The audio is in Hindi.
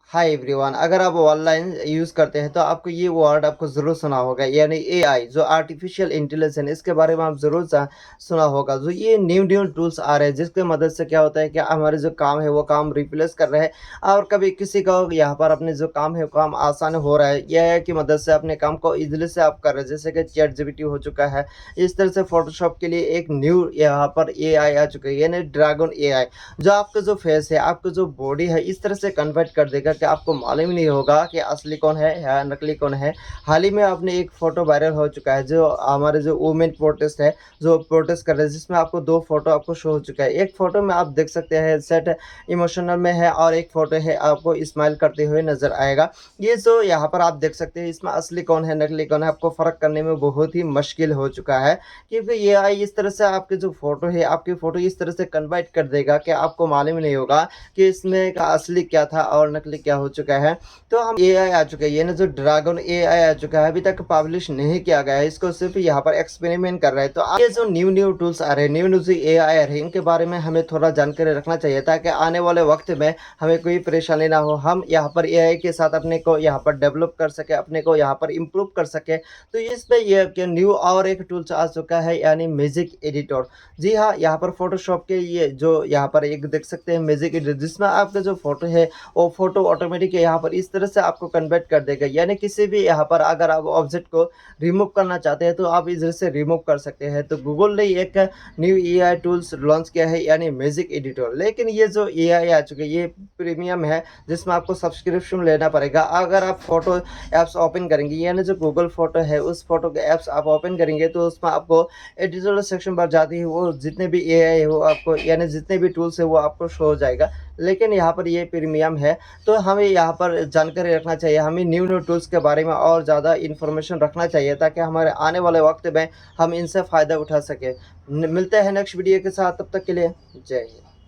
हाय एवरीवन, अगर आप ऑनलाइन यूज़ करते हैं तो आपको ये वर्ड आपको ज़रूर सुना होगा, यानी एआई जो आर्टिफिशियल इंटेलिजेंस, इसके बारे में आप ज़रूर सुना होगा। जो ये न्यू न्यू टूल्स आ रहे हैं जिसकी मदद से क्या होता है कि हमारे जो काम है वो काम रिप्लेस कर रहे हैं, और कभी किसी को यहाँ पर अपने जो काम है वो काम आसान हो रहा है। एआई की मदद से अपने काम को इजीली से आप कर रहे हैं, जैसे कि चैट जीपीटी हो चुका है। इस तरह से फोटोशॉप के लिए एक न्यू यहाँ पर एआई आ चुका है, यानी ड्रैगन एआई, जो आपका जो फेस है, आपका जो बॉडी है, इस तरह से कन्वर्ट कर देगा कि आपको मालूम ही नहीं होगा कि असली कौन है या नकली कौन है। हाल ही में आपने एक फ़ोटो वायरल हो चुका है, जो हमारे जो वुमेन प्रोटेस्ट है, जो प्रोटेस्ट कर रहे हैं, जिसमें आपको 2 फ़ोटो आपको शो हो चुका है। एक फ़ोटो में आप देख सकते हैं सेट इमोशनल में है, और एक फ़ोटो है आपको स्माइल करते हुए नज़र आएगा। ये जो यहाँ पर आप देख सकते हैं, इसमें असली कौन है, नकली कौन है, आपको फ़र्क करने में बहुत ही मुश्किल हो चुका है, क्योंकि एआई इस तरह से आपके जो फ़ोटो है, आपकी फ़ोटो इस तरह से कन्वर्ट कर देगा कि आपको मालूम ही नहीं होगा कि इसमें का असली क्या था और नकली क्या हो चुका है। तो हम एआई आ चुका है, ये ना जो ड्रैगन एआई आ चुका है, अभी तक पब्लिश नहीं किया गया है, इसको सिर्फ यहाँ पर एक्सपेरिमेंट कर रहे हैं। तो ये जो न्यू न्यू टूल्स आ रहे हैं, न्यू न्यू जो एआई आ रहे हैं, इनके बारे में हमें थोड़ा जानकारी रखना चाहिए, ताकि आने वाले वक्त में हमें कोई परेशानी ना हो। हम यहाँ पर एआई के साथ अपने को यहाँ पर डेवलप कर सके, अपने को यहाँ पर इम्प्रूव कर सके। तो इसमें ये न्यू और एक टूल्स आ चुका है, यानी म्यूजिक एडिटर। जी हाँ, यहाँ पर फ़ोटोशॉप के लिए जो यहाँ पर एक देख सकते हैं म्यूज़िक एडिटर, जिसमें आपका जो फ़ोटो है वो फ़ोटो ऑटोमेटिक यहाँ पर इस तरह से आपको कन्वर्ट कर देगा, यानी किसी भी यहाँ पर अगर आप ऑब्जेक्ट को रिमूव करना चाहते हैं तो आप इधर से रिमूव कर सकते हैं। तो गूगल ने एक न्यू एआई टूल्स लॉन्च किया है, यानी म्यूज़िक एडिटर। लेकिन ये जो एआई आ चुके हैं, ये प्रीमियम है, जिसमें आपको सब्सक्रिप्शन लेना पड़ेगा। अगर आप फ़ोटो ऐप्स ओपन करेंगे, यानी जो गूगल फ़ोटो है उस फ़ोटो के ऐप्स आप ओपन करेंगे, तो उसमें आपको एडिटर सेक्शन पर जाती है, वो जितने भी एआई है वो आपको, यानी जितने भी टूल्स है वो आपको शो हो जाएगा। लेकिन यहाँ पर ये प्रीमियम है, तो हमें यहाँ पर जानकारी रखना चाहिए, हमें न्यू न्यू टूल्स के बारे में और ज़्यादा इन्फॉर्मेशन रखना चाहिए, ताकि हमारे आने वाले वक्त में हम इनसे फ़ायदा उठा सकें। मिलते हैं नेक्स्ट वीडियो के साथ, तब तक के लिए जय हिंद।